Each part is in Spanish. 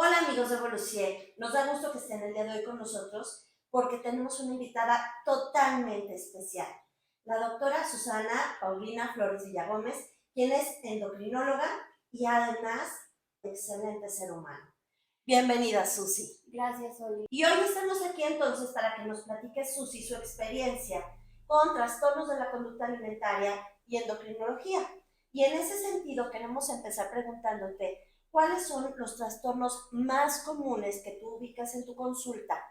Hola amigos de Volusier, nos da gusto que estén el día de hoy con nosotros porque tenemos una invitada totalmente especial, la doctora Susana Paulina Flores Villagómez, quien es endocrinóloga y además excelente ser humano. Bienvenida, Susi. Gracias, Oli. Y hoy estamos aquí entonces para que nos platique Susi su experiencia con trastornos de la conducta alimentaria y endocrinología. Y en ese sentido queremos empezar preguntándote cuáles son los trastornos más comunes que tú ubicas en tu consulta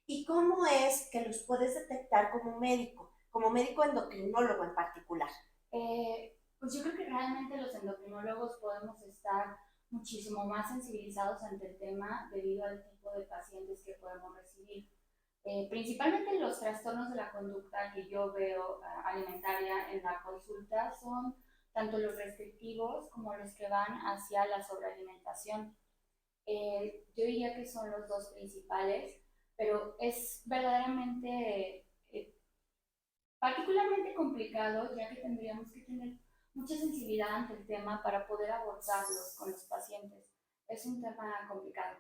y cómo es que los puedes detectar como médico endocrinólogo en particular. Pues yo creo que realmente los endocrinólogos podemos estar muchísimo más sensibilizados ante el tema debido al tipo de pacientes que podemos recibir. Principalmente los trastornos de la conducta que yo veo alimentaria en la consulta son tanto los restrictivos como los que van hacia la sobrealimentación. Yo diría que son los dos principales, pero es verdaderamente particularmente complicado, ya que tendríamos que tener mucha sensibilidad ante el tema para poder abordarlos con los pacientes. Es un tema complicado.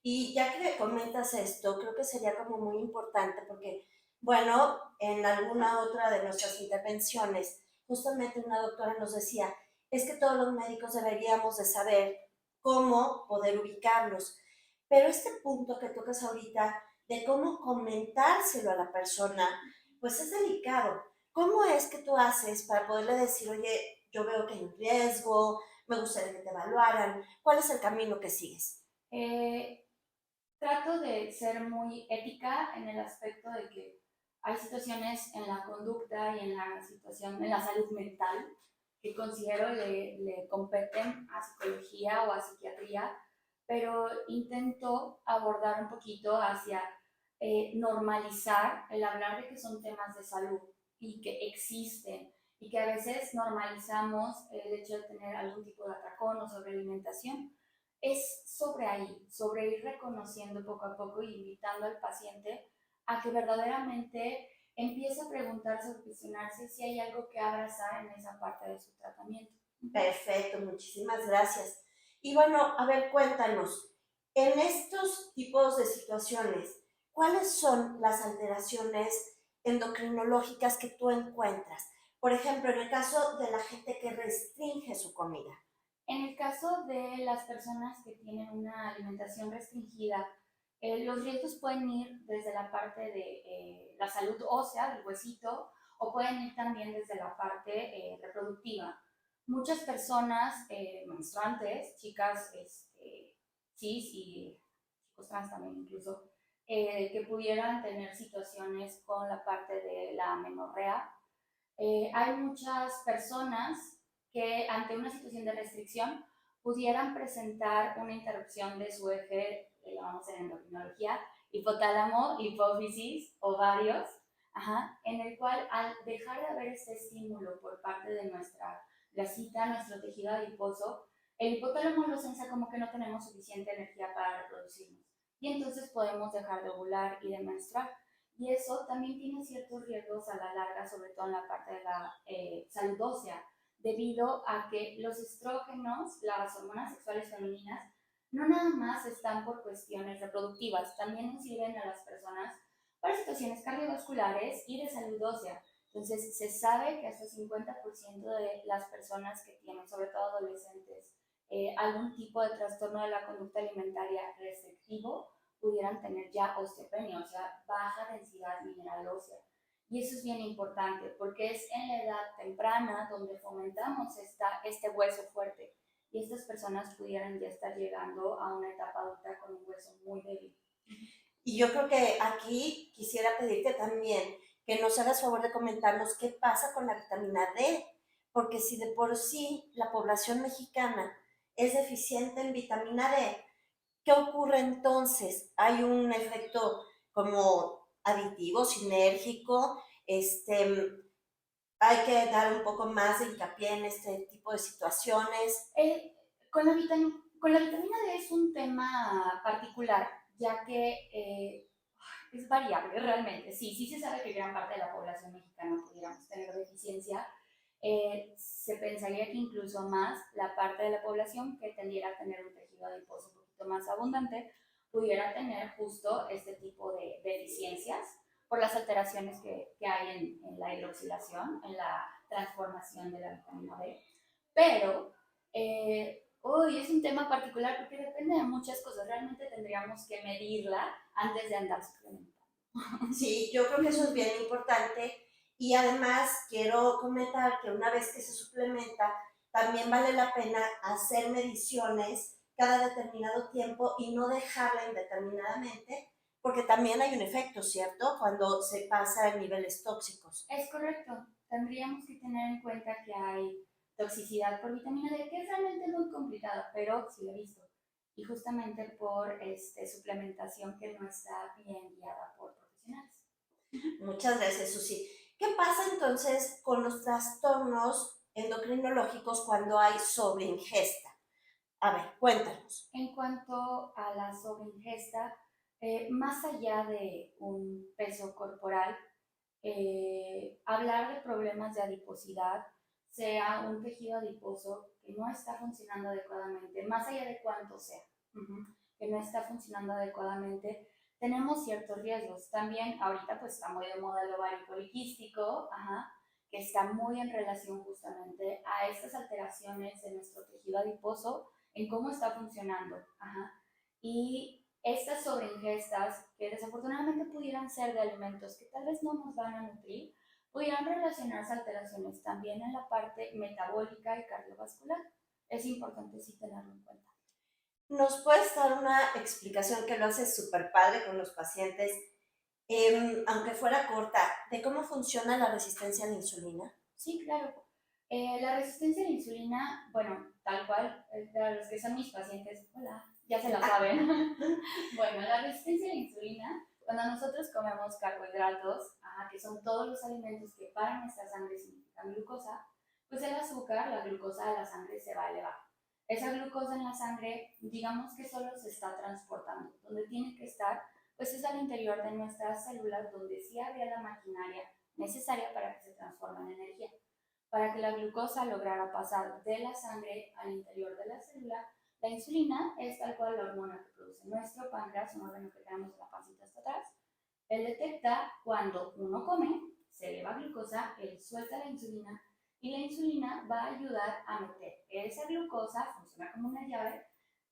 Y ya que comentas esto, creo que sería como muy importante porque, bueno, en alguna otra de nuestras intervenciones, justamente una doctora nos decía, es que todos los médicos deberíamos de saber cómo poder ubicarlos. Pero este punto que tocas ahorita de cómo comentárselo a la persona, pues es delicado. ¿Cómo es que tú haces para poderle decir, oye, yo veo que hay un riesgo, me gustaría que te evaluaran? ¿Cuál es el camino que sigues? Eh, Trato de ser muy ética en el aspecto de que hay situaciones en la conducta y en la situación, en la salud mental, que considero le competen a psicología o a psiquiatría, pero intento abordar un poquito hacia normalizar el hablar de que son temas de salud y que existen y que a veces normalizamos el hecho de tener algún tipo de atracón o sobrealimentación. Es sobre ahí, sobre ir reconociendo poco a poco y invitando al paciente a que verdaderamente empiece a preguntarse o cuestionarse si hay algo que abrazar en esa parte de su tratamiento. Perfecto, muchísimas gracias. Y bueno, a ver, cuéntanos, en estos tipos de situaciones, ¿cuáles son las alteraciones endocrinológicas que tú encuentras? Por ejemplo, en el caso de la gente que restringe su comida. En el caso de las personas que tienen una alimentación restringida, los riesgos pueden ir desde la parte de la salud ósea, del huesito, o pueden ir también desde la parte reproductiva. Muchas personas menstruantes, chicas cis y chicos trans también incluso, que pudieran tener situaciones con la parte de la amenorrea. Hay muchas personas que ante una situación de restricción pudieran presentar una interrupción de su eje, le llamamos en endocrinología, hipotálamo, hipófisis, ovarios, en el cual al dejar de haber este estímulo por parte de nuestra grasita, nuestro tejido adiposo, el hipotálamo lo sensa como que no tenemos suficiente energía para reproducirnos. Y entonces podemos dejar de ovular y de menstruar. Y eso también tiene ciertos riesgos a la larga, sobre todo en la parte de la salud ósea, debido a que los estrógenos, las hormonas sexuales femeninas, no nada más están por cuestiones reproductivas, también nos sirven a las personas para situaciones cardiovasculares y de salud ósea. Entonces, se sabe que hasta 50% de las personas que tienen, sobre todo adolescentes, algún tipo de trastorno de la conducta alimentaria restrictivo, pudieran tener ya osteopenia, o sea, baja densidad mineral ósea. Y eso es bien importante porque es en la edad temprana donde fomentamos este hueso fuerte y estas personas pudieran ya estar llegando a una etapa adulta con un hueso muy débil. Y yo creo que aquí quisiera pedirte también que nos hagas favor de comentarnos qué pasa con la vitamina D, porque si de por sí la población mexicana es deficiente en vitamina D, ¿qué ocurre entonces? ¿Hay un efecto como aditivo, sinérgico? Hay que dar un poco más de hincapié en este tipo de situaciones. Con la vitamina D es un tema particular, ya que es variable realmente. Sí, sí se sabe que gran parte de la población mexicana pudiéramos tener deficiencia. Se pensaría que incluso más la parte de la población que tendiera a tener un tejido adiposo un poquito poquito más abundante, pudiera tener justo este tipo de deficiencias por las alteraciones que hay en la hidroxilación, en la transformación de la vitamina D. Pero hoy es un tema particular porque depende de muchas cosas. Realmente tendríamos que medirla antes de andar suplementando. Sí, yo creo que eso es bien importante y además quiero comentar que una vez que se suplementa, también vale la pena hacer mediciones cada determinado tiempo y no dejarla indeterminadamente, porque también hay un efecto, ¿cierto? Cuando se pasa a niveles tóxicos. Es correcto. Tendríamos que tener en cuenta que hay toxicidad por vitamina D, que es realmente muy complicada, pero sí lo he visto. Y justamente por suplementación que no está bien guiada por profesionales. Muchas gracias, Susi. ¿Qué pasa entonces con los trastornos endocrinológicos cuando hay sobreingesta? A ver, cuéntanos. En cuanto a la sobreingesta, más allá de un peso corporal, hablar de problemas de adiposidad, sea un tejido adiposo que no está funcionando adecuadamente, más allá de cuánto sea, que no está funcionando adecuadamente, tenemos ciertos riesgos. También ahorita pues está muy de moda el ovario poliquístico, que está muy en relación justamente a estas alteraciones de nuestro tejido adiposo en cómo está funcionando. Y estas sobreingestas, que desafortunadamente pudieran ser de alimentos que tal vez no nos van a nutrir, pudieran relacionarse a alteraciones también en la parte metabólica y cardiovascular. Es importante sí tenerlo en cuenta. ¿Nos puedes dar una explicación que lo haces súper padre con los pacientes, aunque fuera corta, de cómo funciona la resistencia a la insulina? Sí, claro. La resistencia a la insulina, bueno, tal cual, para los que son mis pacientes, hola, ya se la saben. Bueno, la resistencia a la insulina, cuando nosotros comemos carbohidratos, que son todos los alimentos que para nuestra sangre significan glucosa, pues el azúcar, la glucosa de la sangre se va a elevar. Esa glucosa en la sangre, digamos que solo se está transportando. Donde tiene que estar, pues es al interior de nuestras células, donde sí habría la maquinaria necesaria para que se transforme en energía. Para que la glucosa lograra pasar de la sangre al interior de la célula, la insulina es tal cual la hormona que produce nuestro páncreas, un órgano que tenemos en la pancita hasta atrás. Él detecta cuando uno come, se eleva glucosa, él suelta la insulina y la insulina va a ayudar a meter esa glucosa, funciona como una llave,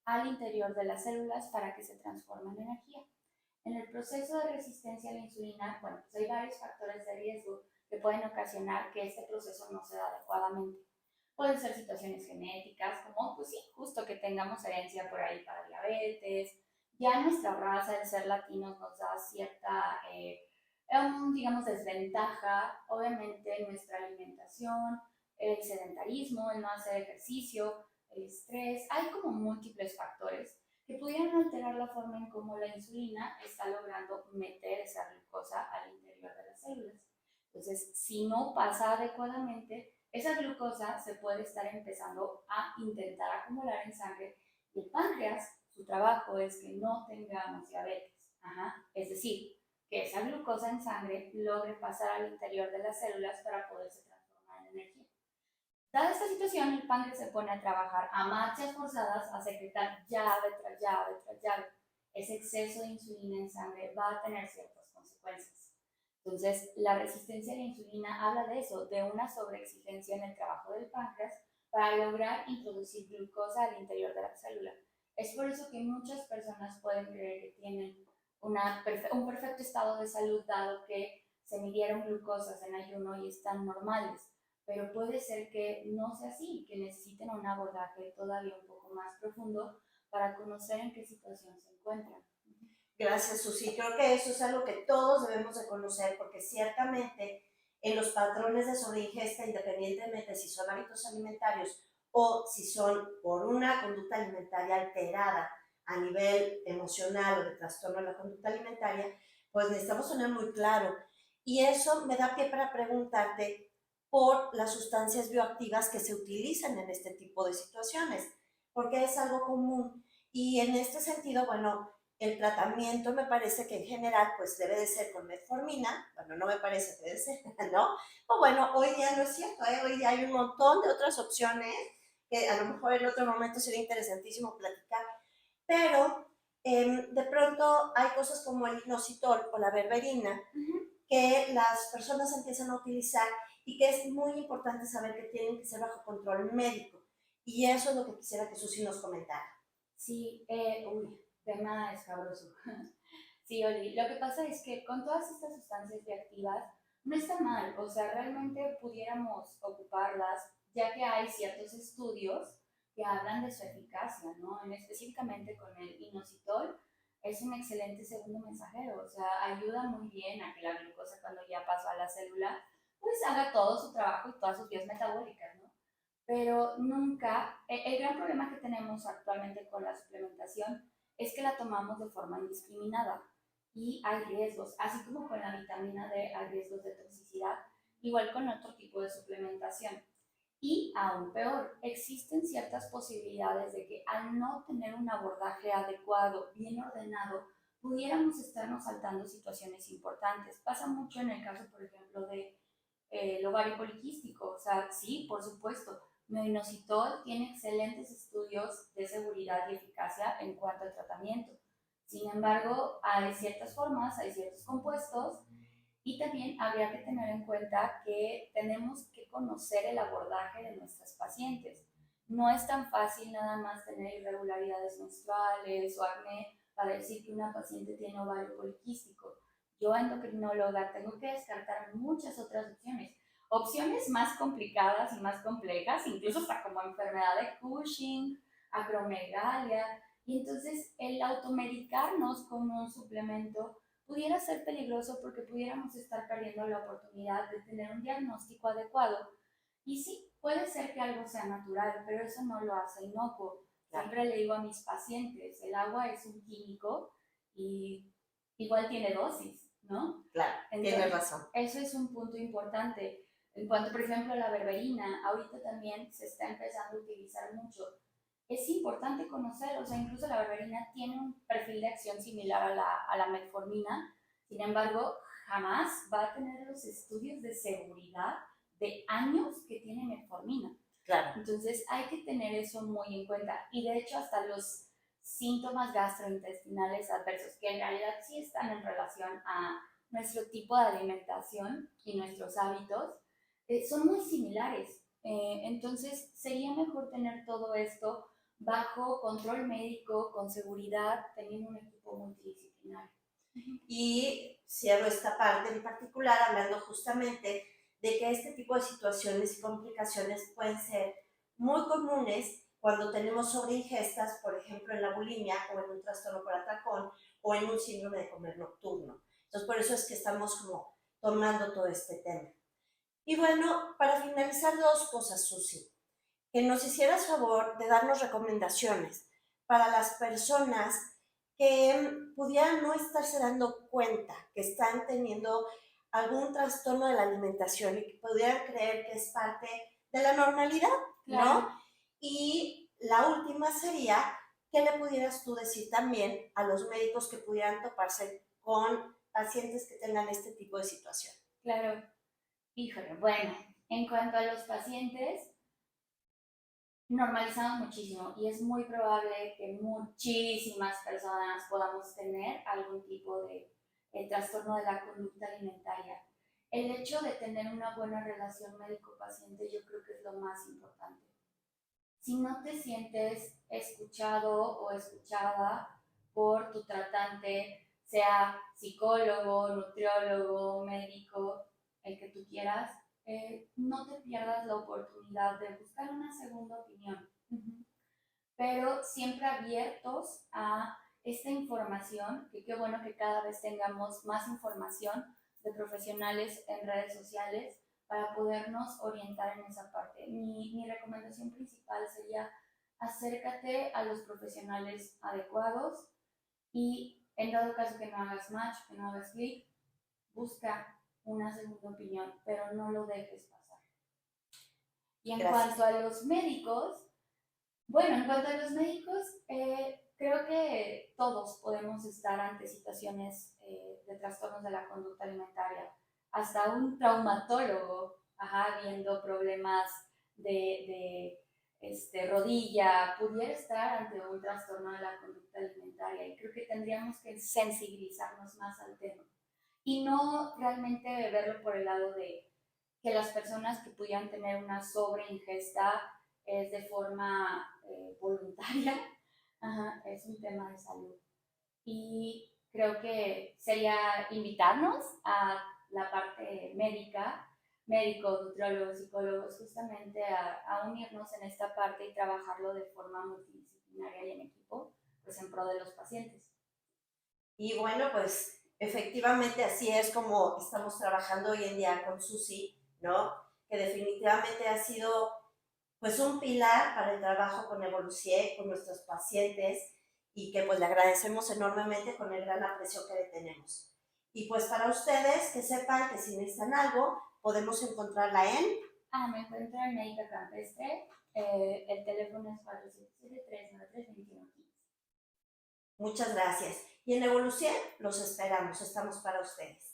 al interior de las células para que se transforme en energía. En el proceso de resistencia a la insulina, bueno, pues hay varios factores de riesgo que pueden ocasionar que este proceso no se da adecuadamente. Pueden ser situaciones genéticas, como pues sí, justo que tengamos herencia por ahí para diabetes. Ya nuestra raza, el ser latinos, nos da cierta, digamos, desventaja. Obviamente nuestra alimentación, el sedentarismo, el no hacer ejercicio, el estrés. Hay como múltiples factores que pudieran alterar la forma en cómo la insulina está logrando meter esa glucosa al interior de las células. Entonces, si no pasa adecuadamente, esa glucosa se puede estar empezando a intentar acumular en sangre y el páncreas, su trabajo es que no tengamos diabetes. Es decir, que esa glucosa en sangre logre pasar al interior de las células para poderse transformar en energía. Dada esta situación, el páncreas se pone a trabajar a marchas forzadas a secretar llave tras llave tras llave. Ese exceso de insulina en sangre va a tener ciertas consecuencias. Entonces, la resistencia a la insulina habla de eso, de una sobreexigencia en el trabajo del páncreas para lograr introducir glucosa al interior de la célula. Es por eso que muchas personas pueden creer que tienen un perfecto estado de salud dado que se midieron glucosas en ayuno y están normales, pero puede ser que no sea así, que necesiten un abordaje todavía un poco más profundo para conocer en qué situación se encuentran. Gracias, Susi. Creo que eso es algo que todos debemos de conocer porque ciertamente en los patrones de sobreingesta, independientemente si son hábitos alimentarios o si son por una conducta alimentaria alterada a nivel emocional o de trastorno de la conducta alimentaria, pues necesitamos tener muy claro. Y eso me da pie para preguntarte por las sustancias bioactivas que se utilizan en este tipo de situaciones, porque es algo común. Y en este sentido, bueno, el tratamiento me parece que en general pues debe de ser con metformina, bueno, no me parece que debe ser, ¿no? O bueno, hoy día no es cierto, ¿eh? Hoy día hay un montón de otras opciones que a lo mejor en otro momento sería interesantísimo platicar, pero de pronto hay cosas como el inositol o la berberina Ujú. que las personas empiezan a utilizar y que es muy importante saber que tienen que ser bajo control médico. Y eso es lo que quisiera que Susi nos comentara. Sí, uy, tema escabroso. Sí, Oli, lo que pasa es que con todas estas sustancias bioactivas no está mal, o sea, realmente pudiéramos ocuparlas, ya que hay ciertos estudios que hablan de su eficacia, ¿no? Específicamente con el inositol, es un excelente segundo mensajero, o sea, ayuda muy bien a que la glucosa cuando ya pasó a la célula, pues haga todo su trabajo y todas sus vías metabólicas, ¿no? Pero nunca, el gran problema que tenemos actualmente con la suplementación es que la tomamos de forma indiscriminada y hay riesgos, así como con la vitamina D hay riesgos de toxicidad, igual con otro tipo de suplementación. Y aún peor, existen ciertas posibilidades de que al no tener un abordaje adecuado, bien ordenado, pudiéramos estarnos saltando situaciones importantes. Pasa mucho en el caso, por ejemplo, de el ovario poliquístico. O sea, sí, por supuesto, minoxidil tiene excelentes estudios de seguridad y eficacia en cuanto al tratamiento. Sin embargo, hay ciertas formas, hay ciertos compuestos y también habría que tener en cuenta que tenemos que conocer el abordaje de nuestras pacientes. No es tan fácil nada más tener irregularidades menstruales o acné para decir que una paciente tiene ovario poliquístico. Yo, endocrinóloga, tengo que descartar muchas otras opciones. Opciones más complicadas y más complejas, incluso hasta como enfermedad de Cushing, acromegalia. Y entonces el automedicarnos con un suplemento pudiera ser peligroso porque pudiéramos estar perdiendo la oportunidad de tener un diagnóstico adecuado. Y sí, puede ser que algo sea natural, pero eso no lo hace inocuo. Claro, Siempre le digo a mis pacientes, el agua es un químico y igual tiene dosis, ¿no? claro, tienes Entonces, razón. eso es un punto importante. En cuanto, por ejemplo, a la berberina, ahorita también se está empezando a utilizar mucho. Es importante conocer, o sea, incluso la berberina tiene un perfil de acción similar a la metformina, sin embargo, jamás va a tener los estudios de seguridad de años que tiene metformina. Claro. Entonces hay que tener eso muy en cuenta. Y de hecho hasta los síntomas gastrointestinales adversos, que en realidad sí están en relación a nuestro tipo de alimentación y nuestros hábitos, son muy similares. Entonces sería mejor tener todo esto bajo control médico, con seguridad, teniendo un equipo multidisciplinario. Y cierro esta parte en particular hablando justamente de que este tipo de situaciones y complicaciones pueden ser muy comunes cuando tenemos sobreingestas, por ejemplo en la bulimia o en un trastorno por atracón o en un síndrome de comer nocturno. Entonces por eso es que estamos como tomando todo este tema. Y bueno, para finalizar, dos cosas, Susi. Que nos hicieras favor de darnos recomendaciones para las personas que pudieran no estarse dando cuenta que están teniendo algún trastorno de la alimentación y que pudieran creer que es parte de la normalidad, Claro. ¿no? Y la última sería, ¿qué le pudieras tú decir también a los médicos que pudieran toparse con pacientes que tengan este tipo de situación? Claro, híjole, bueno, en cuanto a los pacientes, normalizamos muchísimo y es muy probable que muchísimas personas podamos tener algún tipo de trastorno de la conducta alimentaria. El hecho de tener una buena relación médico-paciente yo creo que es lo más importante. Si no te sientes escuchado o escuchada por tu tratante, sea psicólogo, nutriólogo, médico, el que tú quieras, no te pierdas la oportunidad de buscar una segunda opinión. Pero siempre abiertos a esta información, que qué bueno que cada vez tengamos más información de profesionales en redes sociales para podernos orientar en esa parte. Mi recomendación principal sería acércate a los profesionales adecuados y en dado caso que no hagas match, que no hagas clic, busca una segunda opinión, pero no lo dejes pasar. Y en Gracias. cuanto a los médicos, bueno, en cuanto a los médicos, creo que todos podemos estar ante situaciones de trastornos de la conducta alimentaria. Hasta un traumatólogo, ajá, viendo problemas de rodilla, pudiera estar ante un trastorno de la conducta alimentaria, y creo que tendríamos que sensibilizarnos más al tema y no realmente verlo por el lado de que las personas que pudieran tener una sobreingesta es de forma voluntaria. Ajá, es un tema de salud. Y creo que sería invitarnos a la parte médica, médicos, nutriólogos, psicólogos, justamente a unirnos en esta parte y trabajarlo de forma multidisciplinaria y en equipo, pues en pro de los pacientes. Y bueno, pues efectivamente así es como estamos trabajando hoy en día con Susi, ¿no? Que definitivamente ha sido pues un pilar para el trabajo con Evolucier, con nuestros pacientes, y que pues le agradecemos enormemente con el gran aprecio que le tenemos. Y pues para ustedes, que sepan que si necesitan algo, podemos encontrarla en... Me encuentro en Médica Campestre, el teléfono es 477-393-2115. Muchas gracias. Y en Evolucier los esperamos, estamos para ustedes.